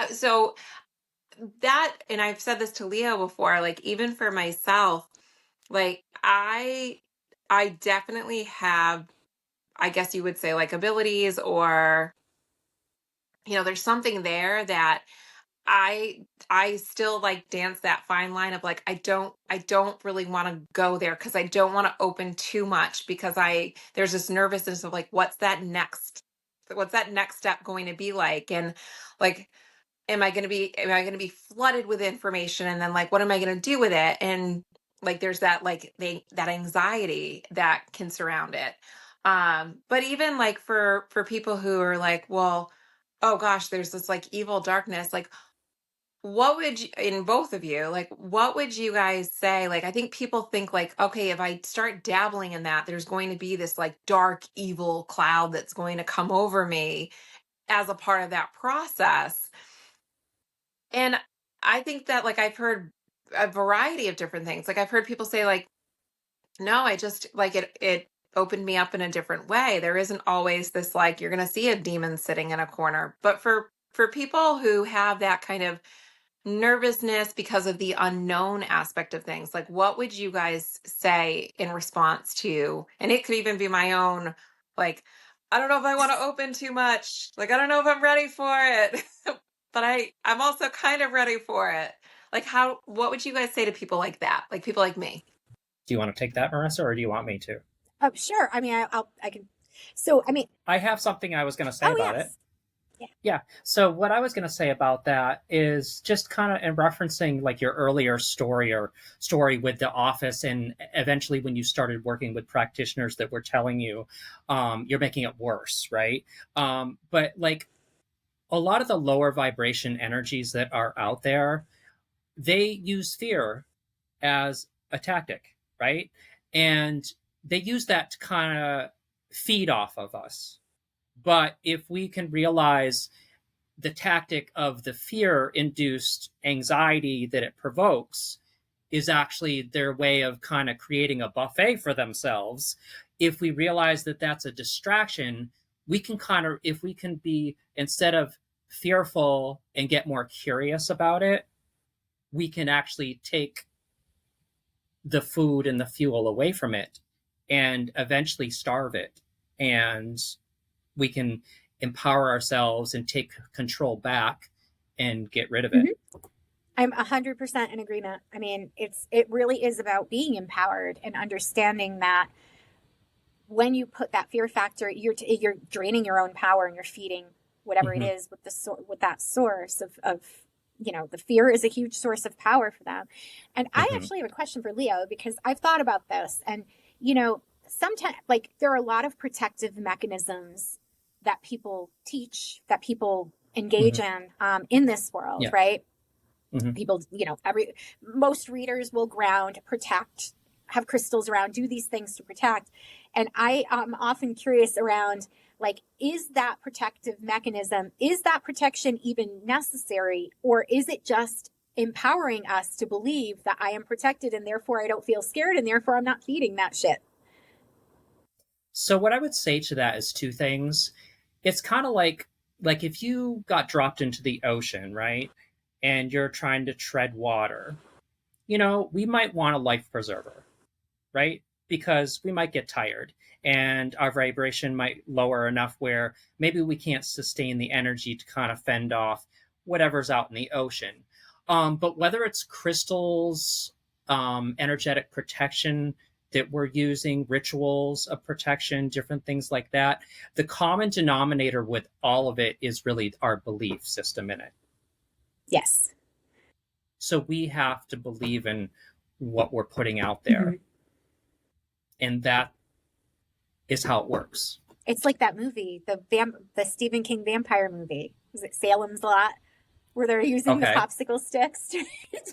so that, and I've said this to Leo before. Like even for myself, like I definitely have, I guess you would say, like abilities, or there's something there that I still like dance that fine line of like I don't really want to go there because I don't want to open too much because there's this nervousness of like what's that next step going to be like, and like am I going to be flooded with information, and then like what am I going to do with it, and like there's that like that anxiety that can surround it. But even like for people who are like, well, oh gosh, there's this like evil darkness, like what would you, in both of you, like, what would you guys say? Like, I think people think like, okay, if I start dabbling in that, there's going to be this like dark, evil cloud that's going to come over me as a part of that process. And I think that like I've heard a variety of different things. Like I've heard people say like, no, I just like it opened me up in a different way. There isn't always this like you're going to see a demon sitting in a corner. But for for people who have that kind of nervousness because of the unknown aspect of things, like what would you guys say in response to, and it could even be my own, like, I don't know if I want to open too much, like I don't know if I'm ready for it, but I'm also kind of ready for it. Like what would you guys say to people like that, like people like me? Do you want to take that, Marissa, or do you want me to? Sure. I mean, I can. So, I mean, I have something I was going to say oh, about it. yes. Yeah. Yeah. So what I was going to say about that is just kind of in referencing like your earlier story with the office, and eventually when you started working with practitioners that were telling you you're making it worse, right? But like a lot of the lower vibration energies that are out there, they use fear as a tactic, right? And they use that to kind of feed off of us. But if we can realize the tactic of the fear induced anxiety that it provokes is actually their way of kind of creating a buffet for themselves. If we realize that that's a distraction, we can kind of, if we can be, instead of fearful and get more curious about it, we can actually take the food and the fuel away from it and eventually starve it. And we can empower ourselves and take control back and get rid of it. Mm-hmm. I'm 100% in agreement. I mean, it really is about being empowered and understanding that when you put that fear factor, you're draining your own power and you're feeding whatever it is with that source of the fear is a huge source of power for them. And I actually have a question for Leo, because I've thought about this, and sometimes like there are a lot of protective mechanisms that people teach, that people engage in this world, right? People, most readers will ground, protect, have crystals around, do these things to protect. And I am often curious around, like, is that protective mechanism, is that protection even necessary? Or is it just empowering us to believe that I am protected and therefore I don't feel scared and therefore I'm not feeding that shit? So what I would say to that is two things. It's kind of like if you got dropped into the ocean, right? And you're trying to tread water, we might want a life preserver, right? Because we might get tired and our vibration might lower enough where maybe we can't sustain the energy to kind of fend off whatever's out in the ocean. But whether it's crystals, energetic protection that we're using, rituals of protection, different things like that, the common denominator with all of it is really our belief system in it. Yes. So we have to believe in what we're putting out there. And that is how it works. It's like that movie, the Stephen King vampire movie. Was it Salem's Lot? Where they're using the popsicle sticks to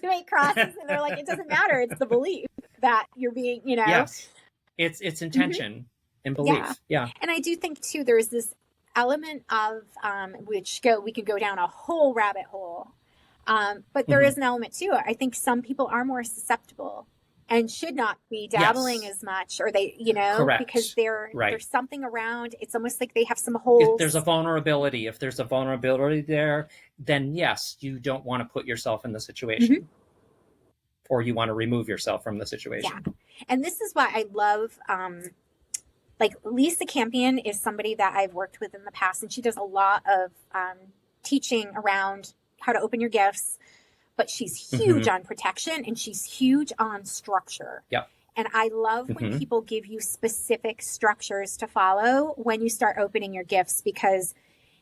make crosses, and they're like, it doesn't matter. It's the belief that you're being, Yes, it's intention and belief. Yeah. And I do think too, there's this element of we could go down a whole rabbit hole, but there is an element too. I think some people are more susceptible and should not be dabbling as much, or they, because there's something around. It's almost like they have some holes. If there's a vulnerability there, then yes, you don't want to put yourself in the situation, or you want to remove yourself from the situation. Yeah. And this is why I love, like Lisa Campion is somebody that I've worked with in the past, and she does a lot of teaching around how to open your gifts. But she's huge on protection, and she's huge on structure. Yep. And I love when people give you specific structures to follow when you start opening your gifts, because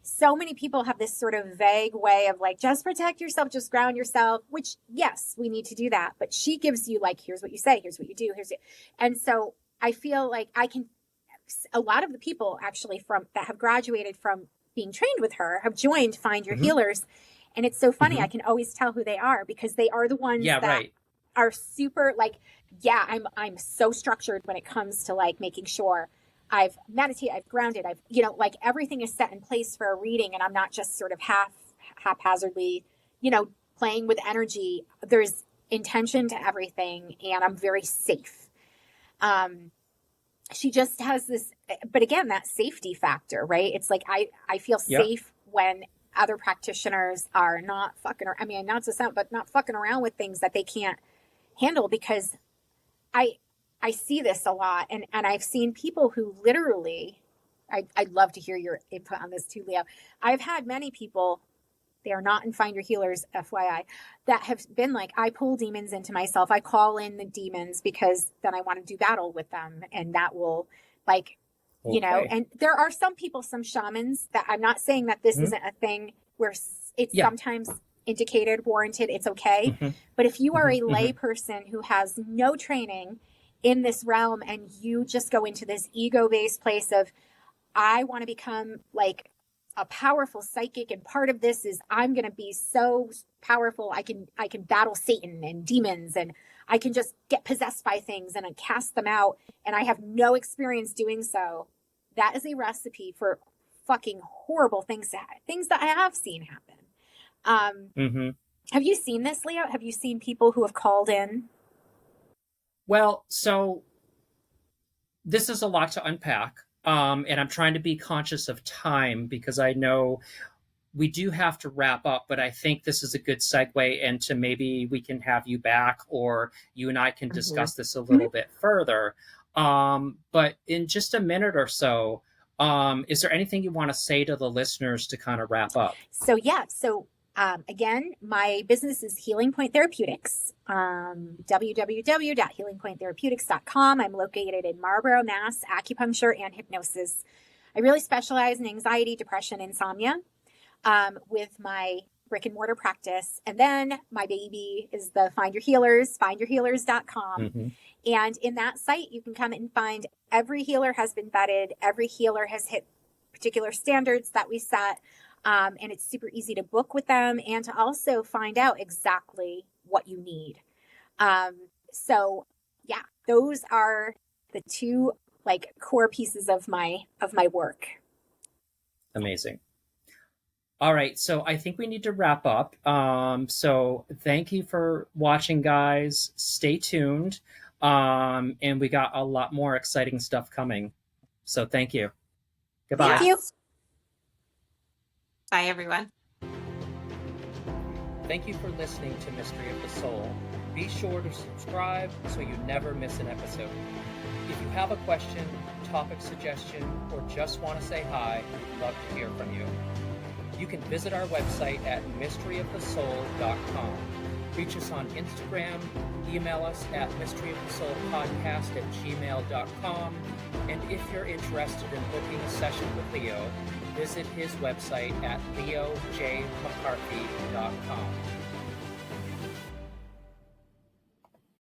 so many people have this sort of vague way of like, just protect yourself, just ground yourself, which yes, we need to do that. But she gives you like, here's what you say, here's what you do, and so I feel like a lot of the people actually that have graduated from being trained with her have joined Find Your Healers. And it's so funny. I can always tell who they are, because they are the ones that are super like, I'm so structured when it comes to like making sure I've meditated, I've grounded, I've, like everything is set in place for a reading, and I'm not just sort of haphazardly, playing with energy. There's intention to everything, and I'm very safe. She just has this, but again, that safety factor, right? It's like, I feel safe when other practitioners are not fucking, I mean, not to sound, but not fucking around with things that they can't handle, because I see this a lot, and I've seen people who literally, I'd love to hear your input on this too, Leo. I've had many people, they are not in Find Your Healers, FYI, that have been like, I pull demons into myself. I call in the demons because then I want to do battle with them. And that will, like, you know, and there are some people, some shamans, that I'm not saying that this isn't a thing where it's sometimes indicated, warranted, it's okay. But if you are a lay person who has no training in this realm, and you just go into this ego-based place of, I want to become like a powerful psychic, and part of this is I'm going to be so powerful, I can battle Satan and demons, and I can just get possessed by things and I cast them out, and I have no experience doing so. That is a recipe for fucking horrible things that I have seen happen. Have you seen this, Leo? Have you seen people who have called in? Well, so this is a lot to unpack. And I'm trying to be conscious of time, because I know we do have to wrap up, but I think this is a good segue into, maybe we can have you back, or you and I can discuss this a little bit further. But in just a minute or so, is there anything you want to say to the listeners to kind of wrap up? So, again, my business is Healing Point Therapeutics, www.healingpointtherapeutics.com. I'm located in Marlborough, Mass, acupuncture and hypnosis. I really specialize in anxiety, depression, insomnia, with my brick and mortar practice. And then my baby is the Find Your Healers, findyourhealers.com. And in that site, you can come and find every healer has been vetted. Every healer has hit particular standards that we set. And it's super easy to book with them, and to also find out exactly what you need. So yeah, those are the two like core pieces of my work. Amazing. All right. So I think we need to wrap up. So thank you for watching, guys. Stay tuned. And we got a lot more exciting stuff coming. So thank you. Goodbye. Thank you. Bye, everyone. Thank you for listening to Mystery of the Soul. Be sure to subscribe so you never miss an episode. If you have a question, topic suggestion, or just want to say hi, we'd love to hear from you. You can visit our website at mysteryofthesoul.com. Reach us on Instagram, email us at mysteryofthesoulpodcast@gmail.com. And if you're interested in booking a session with Leo, visit his website at leojmccarthy.com.